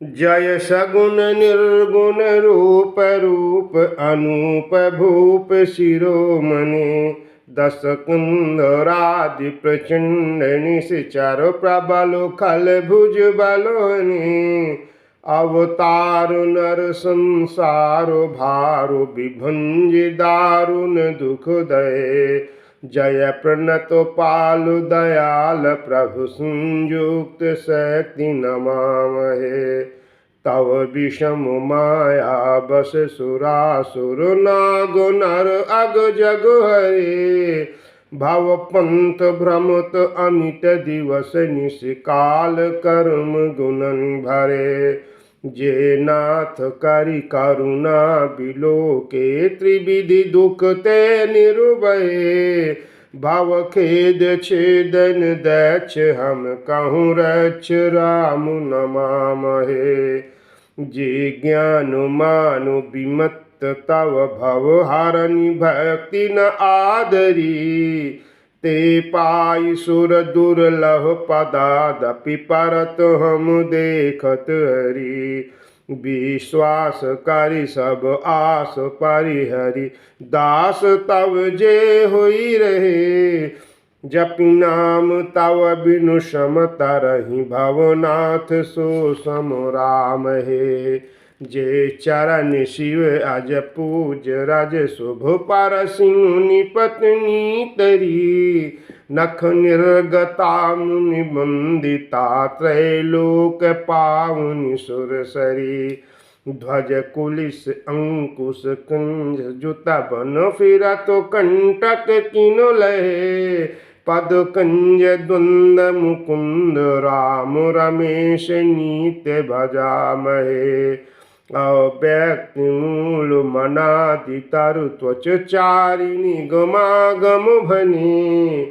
जय सगुण निर्गुण रूप रूप अनूप भूप शिरोमणि दस कुंदरादि प्रचंड निश्चर प्रबल खल भुज बलोनि अवतार नर संसार भारु विभुंज दारुण दुख दय जय प्रणत पालु दयाल प्रभु संयुक्त शक्ति नमामहे तव विषम माया बस सुरासुर नाग नर अग जग हरे भव पंथ भ्रमत अमित दिवस निशिकाल कर्म गुणन भरे जे नाथ करि करुणा बिलोके त्रिविधि दुख ते निर्भय भव खेद छेदन दैच हम कहूँ रक्ष राम नमामहे जे ज्ञान मानु विमत तव भव हरनि भक्ति न आदरी ते पाई सुर दुर्लभ पदादपि परत हम देखत हरि विश्वास करि सब आस परिहरि दास तव जे होई रहे जपि नाम तव बिनु सम तरहि भवनाथ सो सम राम हे जे चरण शिव अज पूज रज शुभ पर सिंह पत्नी तरी नख निर्गता मुनि बंदिता त्रैलोक पावनि सुरसरी ध्वज कुलिस अंकुश कुंज जुत बन फिरत कंटक किनो लहे पद कंज द्वंद मुकुंद राम रमेश नीत्य भजामहे अव्यक्ति मूल मनादि तरु त्वच चारिणी गमागम भनी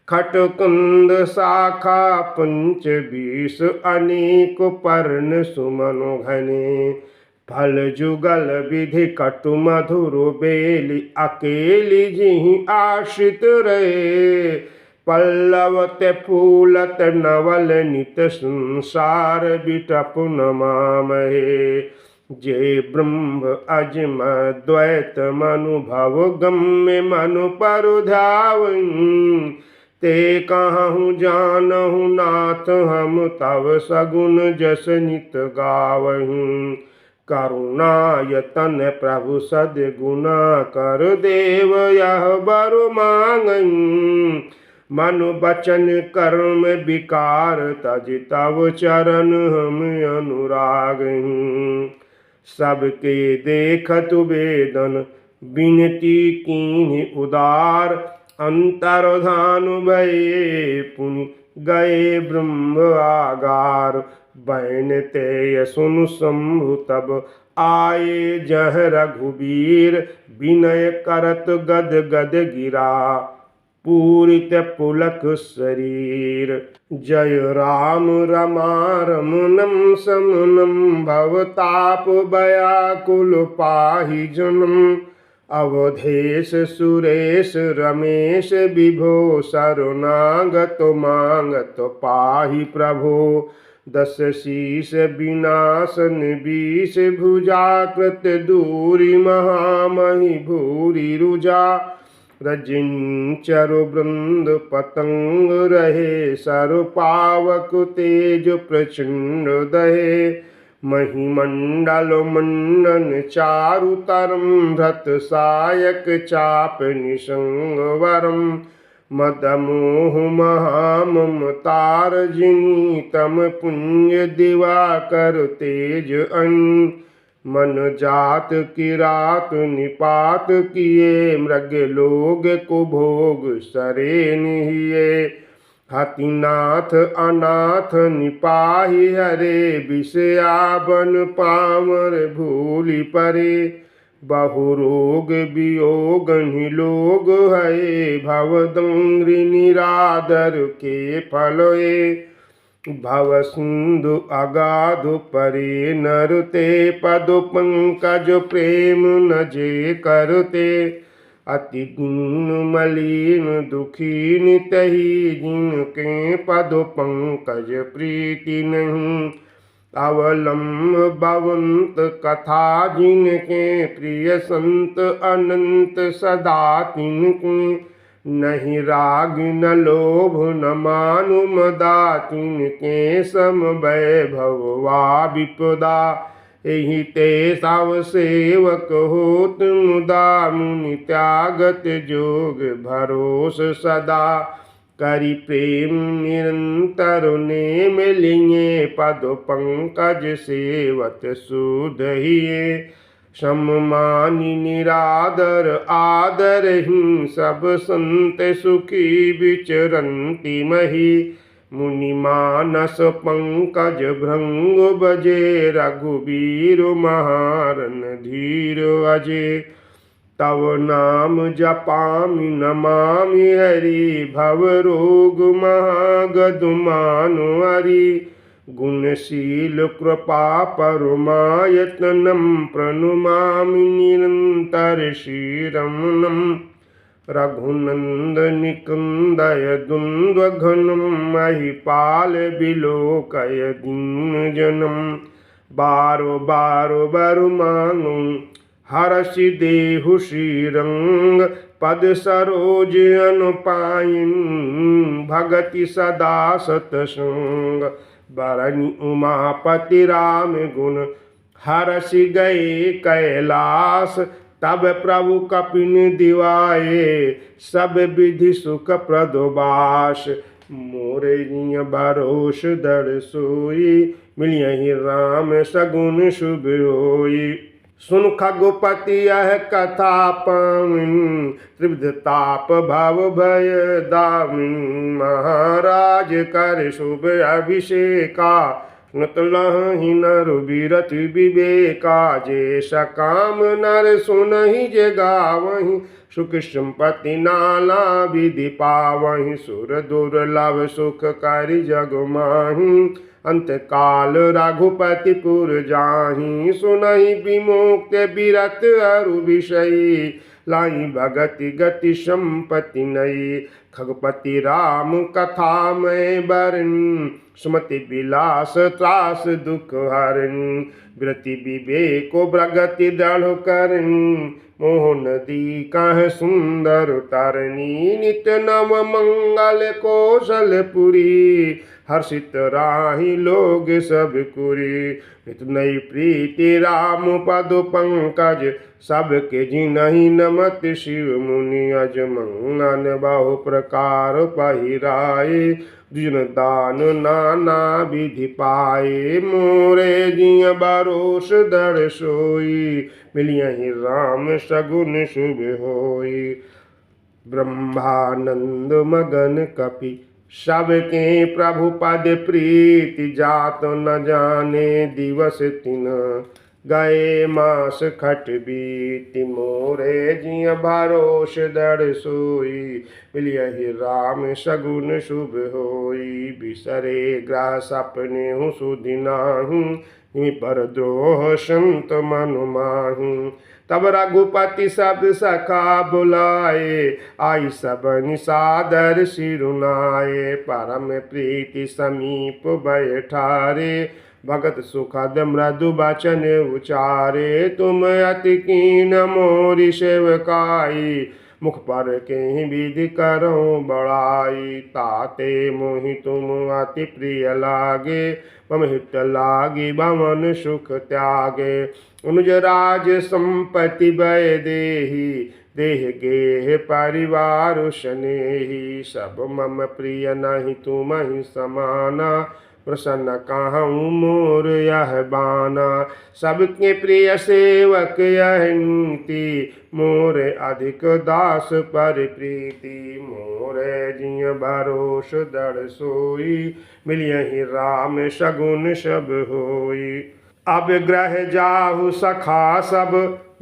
खटकुंद शाखा पंच बीस अनेक पर्ण सुमनो घने फल जुगल विधि कटु मधुर बेली अकेली जिहि आश्रित रहे पल्लवत फूलत नवल नित संसार बिटप नमामहे जे ब्रह्म अजम द्वैत मनुभव गम्य मनु परु ध्यावन् ते कहूँ जानहु नाथ हम तव सगुण जस नित गावहीं करुणायतन प्रभु सद्गुणा कर देव यह बर मांगहीं मनु बचन कर्म विकार तज तव चरण हम अनुरागहीं सबके देखत वेदन विनती कीन्हि उदार अंतर्धान भये पुनि गए ब्रह्म आगार बैन ते सुन शंभु तब आए जह रघुबीर विनय करत गद गद गिरा पूरित पुलक शरीर जय राम रमारमणम समनम भवताप व्याकुल पाहि जनम अवधेश सुरेश रमेश विभो शरणागत मांगत पाहि प्रभो दस शीस विनाशन बीस भुजाकृत दूरी महामहि भूरि रुजा रजिंचरु वृंद पतंग रहे सर पावक तेज प्रचंड दहे महिमंडल मंडन चारु तरम भ्रत सायक चाप निसंग वरम मदमोह महाममतार जिनी तम पुण्य दिवाकर तेज अन मन जात की रात निपात किए मृग लोग को भोग सरे निहिए हतिनाथ अनाथ निपाहि हरे विषया बन पामर भूलि परे बहु रोग वियोग लोग है भवदंग्रि निरादर के फलोए भव सिंधु अगाधु परे नरते पद पंकज प्रेम न जे करते अति दीन मलिन दुखी नितहि जिनके पद पंकज प्रीति नहीं अवलंब भवंत कथा जिनके प्रिय संत अनंत सदा तिनके नहीं राग न लोभ न मानु मदा तिनके सम वैभवा विपदा एहि ते साव सेवक होत मुदा मुनि त्यागत जोग भरोस सदा करि प्रेम निरंतर नेम लिये पद पंकज सेवत सुधहिए सम्मानि निरादर आदर ही सब संत सुखी विचरंति मही मुनि मानस पंकज भृंग बजे रघुबीर महारन धीर अजे तव नाम जपामि नमामि हरि भव रोग महागद मानु हरि गुणशील कृपा परमायतनम प्रणुमामि निरंतर श्रीरमणम रघुनंदनिकंदय द्वंद्वघनम महिपाल बिलोकय दीनजनम बारो बारो बरु मांगू हरषि देहु श्रीरंग पद सरोज अनुपायन भगति सदा सतसंग बरनि उमापति राम गुण हरषि गए कैलास तब प्रभु कपिन दिवाए सब विधि सुख प्रदोबास मोरे भरोस दर सोई मिलियहि राम सगुन शुभ होई सुन खगुपति यह कथा पाविन त्रिविधताप भव भय दामिन महाराज कर शुभ अभिषेका नतलहि नर बीरति विवेका जे सकाम नर सुनहि जे गावहि सुख संपत्ति नाना विधि पावहि सुर दुर्लभ सुख करि जग माहि अंत काल रघुपति पुर जाहि सुनहि विमुक्त बिरत अरु विषयी लाई भगति गति संपत्ति नई खगपति राम कथा में बरन सुमति विलास त्रास दुख हरन व्रति विवेको प्रगति दृढ़ करन मोह नदी कह सुंदर तरनी नित नव मंगल कौशलपुरी हर्षित राही लोग सब कुरी नित नई प्रीति राम पद पंकज सबके जिनहि नमत शिव मुनि अजमन बहु प्रकार पहिराए जिन दान नाना विधि पाए मोरे जिय भरोस दर सोई मिलियहि राम सगुन शुभ होई ब्रह्मानंद मगन कपि सबके प्रभु पद प्रीति जात न जाने दिवस तिन गए मास खट बीति मोरे जिय भरोस दर सोई मिलियहि राम सगुन शुभ होई बिसरे ग्रह सपने हूँ सुधि नाहूँ पर द्रोह संत मनु माहूँ तब रघुपति सब सखा बुलाए आई सब निसादर सिरुनाए परम प्रीति समीप बैठारे भगत सुखद मृदु बचन उचारे तुम अति कीन मोरी सेवकाई मुख पर के विधि करो बड़ाई ताते मोहि तुम अति प्रिय लागे मम हित लागी भवन सुख त्यागे अनुज राज संपत्ति भय देहि देह गेह परिवार स्नेही सब मम प्रिय नहीं तुम ही समाना प्रसन्न कहूँ मोर यह बाना सबके प्रिय सेवक यह नीति मोरे अधिक दास पर प्रीति मोरे जिय भरोस दर सोई मिलियहि राम सगुन सब होई अब ग्रह जाहु सखा सब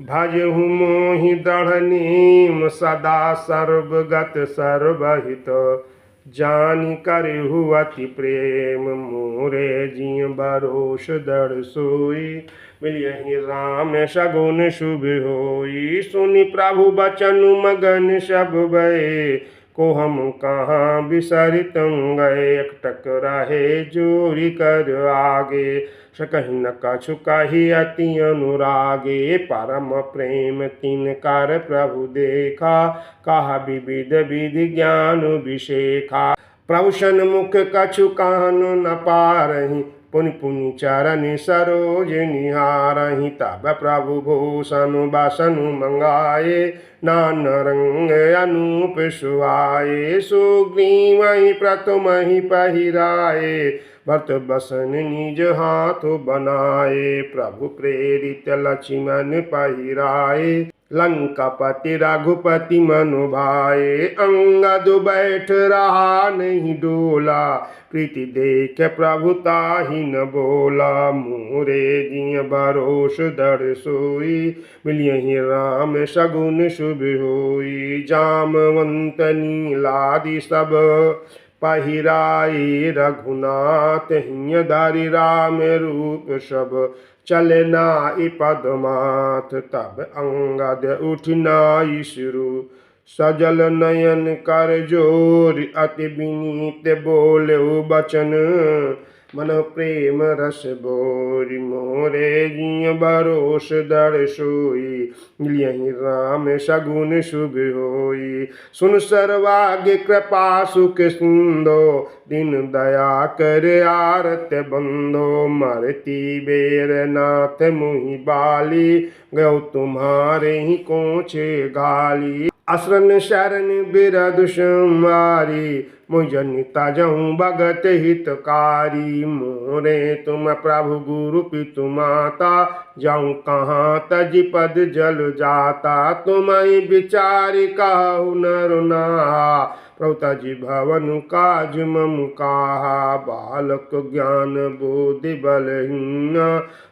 भजहु मोहि दृढ़ नीम सदा सर्वगत सर्वहित जानि करहु अति प्रेम मोरे जिय भरोस दर सोई मिलियहि राम सगुन शुभ होई सुनि प्रभु बचन मगन सब भय को हम कहाँ बिसरितं गए। एकटक रहे जोरी कर आगे, सकहि न कछु कही अति अनुरागे। परम प्रेम तिन कर प्रभु देखा, कहा विविध विधि ज्ञान विशेखा। प्रभु सन्मुख कछु कहन न पारहि, पुनि पुनि चरण सरोज निहारहि। तब प्रभु भूषण बसन मंगाए, नान रंग अनूप सुहाए। सुग्रीवहि प्रथमहि पहिराए, भरत बसन निज हाथ बनाए। प्रभु प्रेरित लक्ष्मण पहिराए, लंकापति रघुपति मनु भाए। अंगद बैठ रहा नहीं डोला, प्रीति देख प्रभु ताहि न बोला। मोरे जिय भरोस दृढ़ सोई, मिलियहि राम सगुन शुभ होई। जामवंत नीलादि सब पहिराए, रघुनाथ हिय धरि राम रूप सब। चले नाइ पदमाथ, तब अंगद उठ नाइ सिरु। सजल नयन कर जोर, अति विनीत बोले बचन। मन प्रेम रस बोरि, मोरे जिय भरोस दृढ़ सोई। मिलियहि राम सगुन शुभ होई। सुन सर्वाग्य कृपा सुख सिंधो, दीन दया कर आरत बंधो। मरती बेर नाथ मुहि बाली, गयो तुम्हारे ही कोछे गाली। असरन शरण बिरधु संवारी, मुझनि तजहु भगत हितकारी। मोरे तुम प्रभु गुरु पितु माता, जाऊँ कहाँ तज पद जल जाता। तुम्हि विचारि कहु नर नाहा, प्रभु तजि भवन काज मम काहा। बालक ज्ञान बुद्धि बलहीन,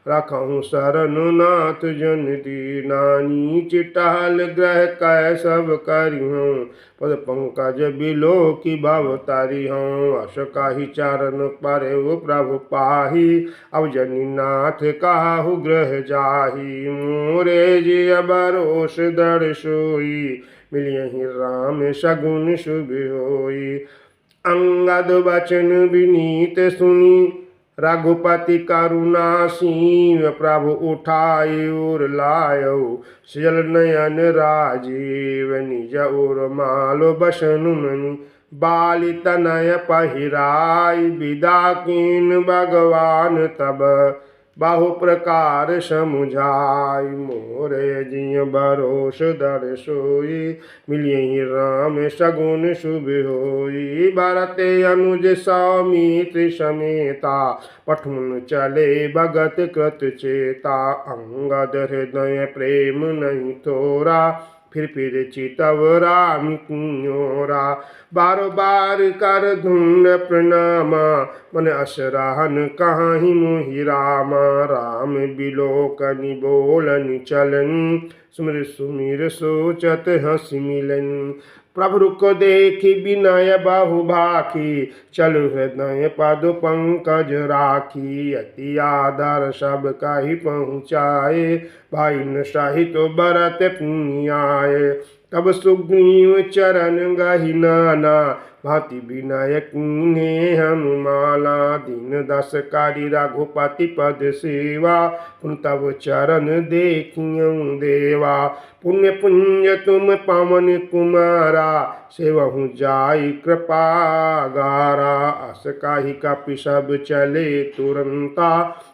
रखहु शरण नाथ जन दीना। नीच टहल ग्रह कै सब करिहूँ, पद पंकज बिलोकी भव तरिहूँ। अस कहि चरण परेउ प्रभु पाहि, अब जनि नाथ काहु ग्रह जाहि। मोरे जिय भरोस दृढ़ सोई, मिलियहि राम सगुन शुभ होई। अंगद बचन विनीत सुनी, रघुपति करुणा सीन। प्रभु उठाई उर लायो, सियल नयन राजीव। निज उर मालो बसन मनि, बाली तनय पहिराई। विदा कीन भगवान तब, बहु प्रकार समुझाई। मोरे जिय भरोस दृढ़ सोई, मिलियहि राम सगुन शुभ होई। भरत अनुज सौमित्र समेता, पठुन चले भगत कृत चेता। अंगद हृदय प्रेम नहीं थोरा, फिर चितव राम किन्योरा। बारो बार कर धुन प्रणामा, मन असराहन कहाहि मोहि रामा। राम बिलोकनि बोलनि चलन, सुमिर सुमिर सोचत हँसि मिलन। प्रभु रुख देखि विनय बहु भाखी, चलु हृदय पद पंकज राखी। अति आदर सब कहि पहुँचाए, भाई न सहित बरत पुनियाए। तब सुग्रीव चरण गहि नाना, भांति विनय कीन्हे हनुमाना। दीन दस कारी रघुपति पद सेवा, पुन तब चरण देखियौ देवा। पुण्य पुंज तुम पवन कुमारा, सेवहु जाई कृपा गारा। अस काहि कपि सब चले तुरंता,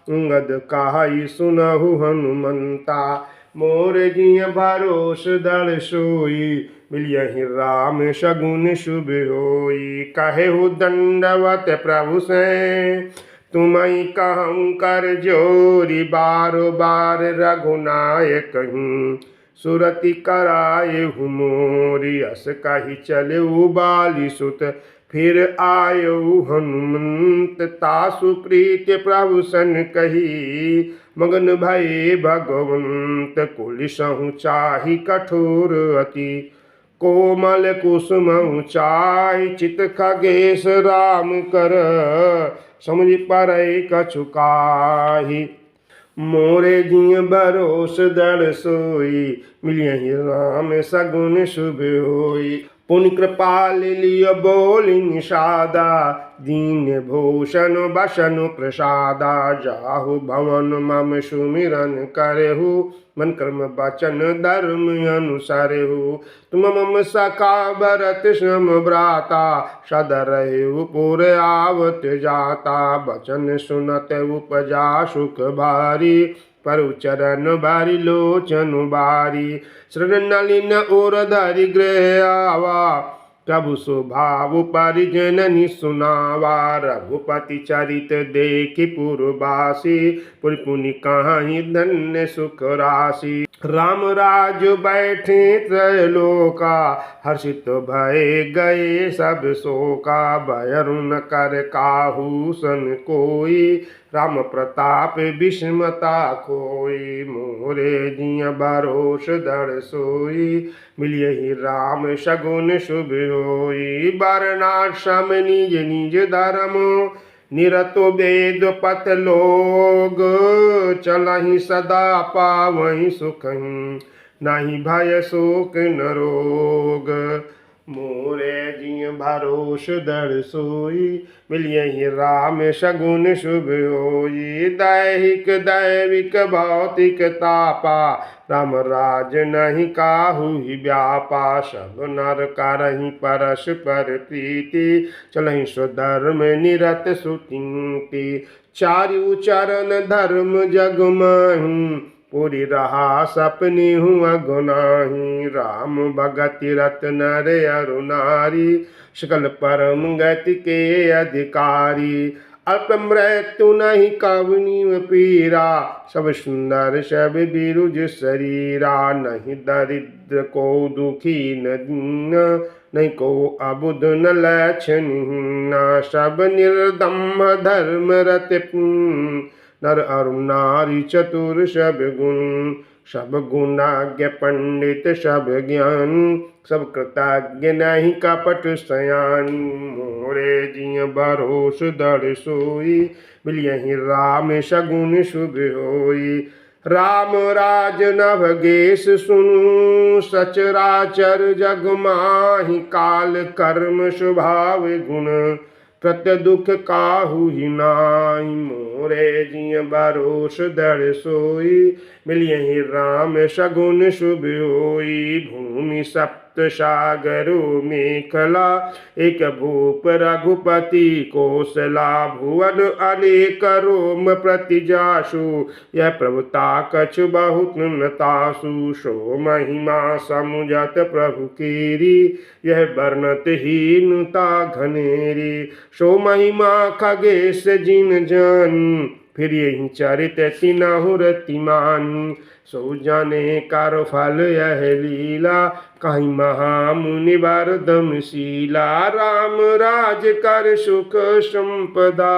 अंगद काहि सुनहु हनुमंता। मोर जिय भरोस दृढ़ सोई, मिलियहि राम सगुन शुभ होई। कहेहु दंडवत प्रभु से, तुम्हि कहूँ कर जोरी। बारो बार रघुनायक कहीं, सुरति करायहु मोरी। अस कहि चलेउ बाली सुत, फिर आयऊ हनुमंत। तासु प्रीत प्रभु सन कही, मगन भये भगवंत। कुलिसहु चाहि कठोर अति, कोमल कुसुमहु चाहि। चित खगेश राम कर, समुझ परै कछु काहि। मोरे जिय भरोस दृढ़ सोई, मिलियहि राम सगुन शुभ होई। पुनि कृपाल लिय बोली निषादा, दीन भूषण बसन प्रसादा। जाहु भवन मम सुमिरन करहु, मन कर्म वचन धर्म अनुसरहु। तुम मम सखा भरत सम भ्राता, सदा रहु पुर आवत जाता। बचन सुनत उपजा सुख भारी, परु चरण बारी लोचन बारी। शरण नलिन और धरि गृह आवा, प्रभु स्वभाव परिजननि सुनावा। रघुपति चरित देखि पुरवासी, पुनि पुनि कहाहि धन्य सुख राशि। राम राज बैठे त्रैलोका, हर्षित भय गए सब शोका। भयरु न कर काहू सन कोई, राम प्रताप विस्मता खोई। मोरे जिय भरोस धर सोई, मिलियहि राम सगुन शुभ होई। वारणाश्रम निज निज धर्म, निरतो वेद पथ लोग। चलहि सदा पावहि सुखहि, नाही भय शोक न रोग। मोरे जिय भरोस धर सोई, मिलियहि राम सगुन शुभ होई। दैहिक दैविक भौतिक तापा, राम राज नहीं काहू ही व्यापा। सब नर करहि परस्पर प्रीति, चलहि स्वधर्म निरत सुचिंति। चारु चरण धर्म जग माहि, पूरी रहा सपनी हुआ गुनाही। राम भगति रत नर अरु नारी, सकल परम गति के अधिकारी। अल्प मृत्यु नहीं कवनी पीरा, सब सुंदर सब बिरुज शरीरा। नहीं दरिद्र को दुखी न दीन, नहीं को अबुध न लक्षणहीन। सब निर्दम्भ धर्म रत नर अरु नारी चतुर सब गुण। सब गुणाज्ञ पंडित सब ज्ञान, सब कृतज्ञ नहीं कपट सयान। मोरे जिय भरोस धर सोई, मिलियहि राम सगुन शुभ होई। राम राज नभगेश सुनु, सचराचर जग माहि। काल कर्म स्वभाव गुण, प्रत्य दुख काहू ही नाई। मोरे जिय भरोस धर सोई, मिलियहि राम सगुन शुभ होई। भूमि सप्त सागरो मेखला, एक भूप रघुपति कोसला। भुवन अनेक रोम प्रति जासु, यह प्रभुता कछु बहुत न तासु। सो महिमा समुझत प्रभु केरी, यह वर्णत हीनता घनेरी। सो महिमा खगेश जिन जानी, फिर यही चरित तिनहु रतिमानी। सो जाने कर फल यह लीला, कहीं महामुनि वरदम शीला। राम राज कर सुख संपदा,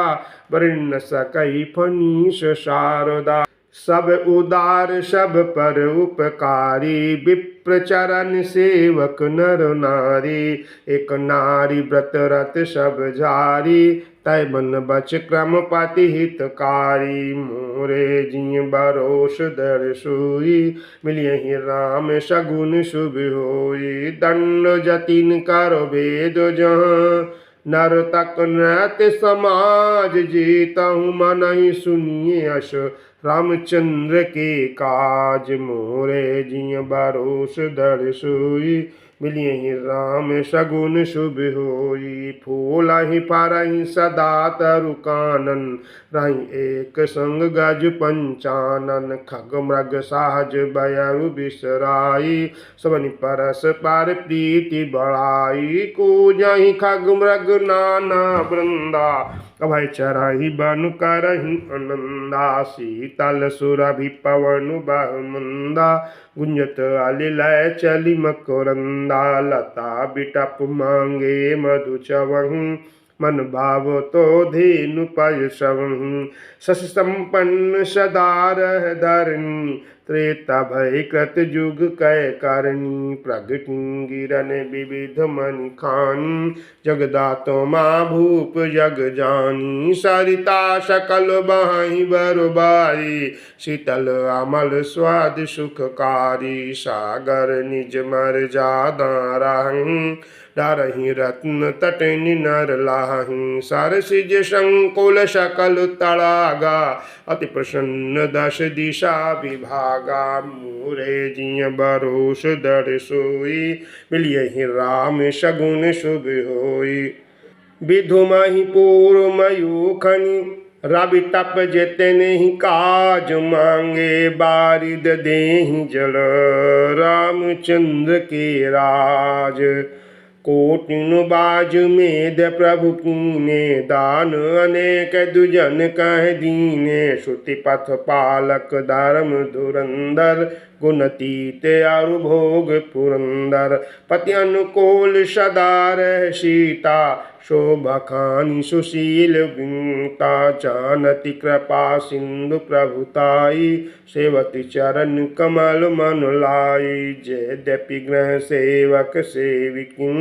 वर्ण न सकई फनीश शारदा। सब उदार सब पर उपकारी, विप्र चरण सेवक नर नारी। एक नारी व्रत रत सब जारी, तय बन बच क्रम पति हितकारी। मोरे जिय भरोस धर सोई, मिलियहि राम सगुन शुभ होई। दंड जतिन कर भेद जहाँ, नर तक नृत समाज जीतहु। मनहि सुनिए यश रामचंद्र के काज। मोरे जिय भरोस धर सोई, मिलियहि राम सगुन शुभ होई। फूलहि फरहि सदा तरु कानन, रहि एक संग गज पंचानन। खग मृग सहज बयरु बिसराई, सबनि परस पर प्रीति बढ़ाई। कूजहि खग मृग नाना वृंदा, अभय चरहि बनु करहि आनंदा। शीतल सुरभि पवन बहुमंदा, गुंजत अलिलय चलि मकरंदा। लता बिटप मांगे मधु चवहु, मन भाव तो धेनु पय सवहु। शशि संपन्न सदा रह धरनी, त्रेता भय कृत जुग कै करनी। प्रगति गिरन विविध मनि खानी, जगदातो माँ भूप जग जानी। सरिता सकल बहाई बरबारी, शीतल अमल स्वाद सुखकारी। सागर निज मर जादा रहूं, डारही रत्न तटनि नर लाही सरसिज संकुल सकल तड़ागा अति प्रसन्न दश दिशा विभागा मोरे जिय बरोस दर सोई मिलियहि राम सगुन शुभ होई विधुमहि पूर्व मयूखनि रवि तप जेतने काज मांगे बारिद देहि जल रामचंद्र के राज कोटिन बाज मेद प्रभु कीने दान अनेक दुजन कह दीने श्रुति पथ पालक धर्म धुरंधर गुणतीत अरु भोग पुरंदर पति अनुकूल सदा रह सीता शोभा खानी सुशील विनता जानति कृपा सिंधु प्रभुताई सेवति चरण कमल मन लाई जयद्यपि ग्रह सेवक सेविकी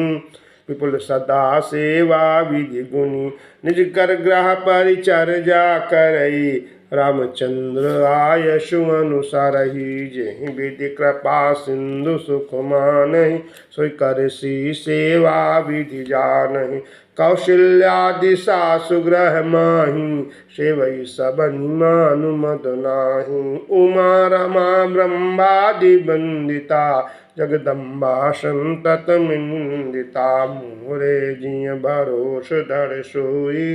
विपुल सदा सेवा विधि गुणी निज कर ग्रह परिचर्या करई रामचंद्र आयशु अनुसारहि जेहि विधि कृपा सिंधु सुख मानहि सोई कर सी सेवा विधि जानहि कौशल्यादि सासु ग्रह माहि सेवई सब निमानु मद नाही उमा रमा ब्रह्मादि वंदिता जगदम्बा संतत निंदिता मोरे जिय भरोस धर सोई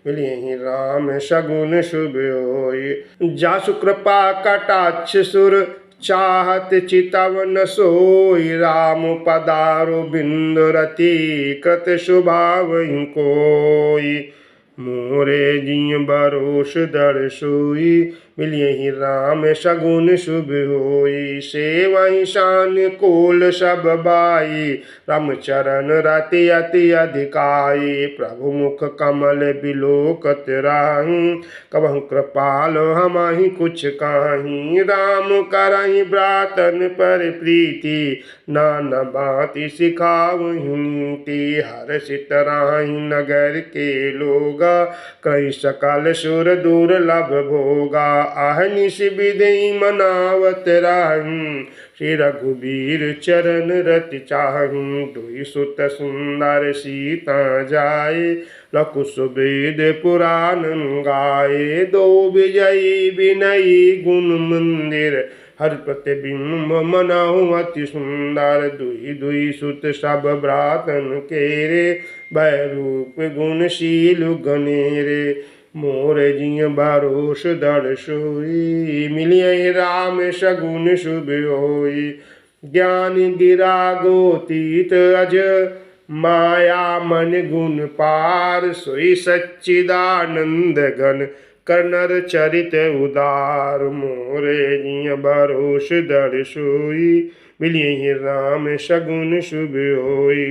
मिलियहि राम सगुन शुभ होई जासु कृपा कटाक्ष सुर चाहत चितवन सोई राम पदारो बिंदु रति कृत शुभावहि कोई मोरे जिय बरोस दर सोई मिलियहि राम सगुन शुभ होई सेवहि शान कोल सब बाई राम चरण रति अति अधिकाई प्रभु मुख कमल बिलोकत राही कबहु कृपाल हमहि कुछ काही राम करहि ब्रातन पर प्रीति नाना बाति सिखावहि नीति हर्षित राही नगर के लोगा कई सकल सुर दुर्लभ भोगा आहनिश विधि मनावत राही श्री रघुबीर चरण रति चाही दुई सुत सुंदर सीता जाए लखु सुबेद पुराण गाए दो विजयी विनयी गुण मंदिर हर प्रतिबिंब मनाऊ अति सुंदर दुई दुई सुत सब भ्रातन केरे भैरूप गुणशील गणेरे मोर जिय भरोस दर सोई मिलियहि राम सगुन शुभ होई ज्ञान गिरा गोतीत अज माया मन गुण पार सोई सच्चिदानंद घन कर्णर चरित उदार मोरे जिय भरोस दर सोई मिलियहि राम सगुन शुभ होई।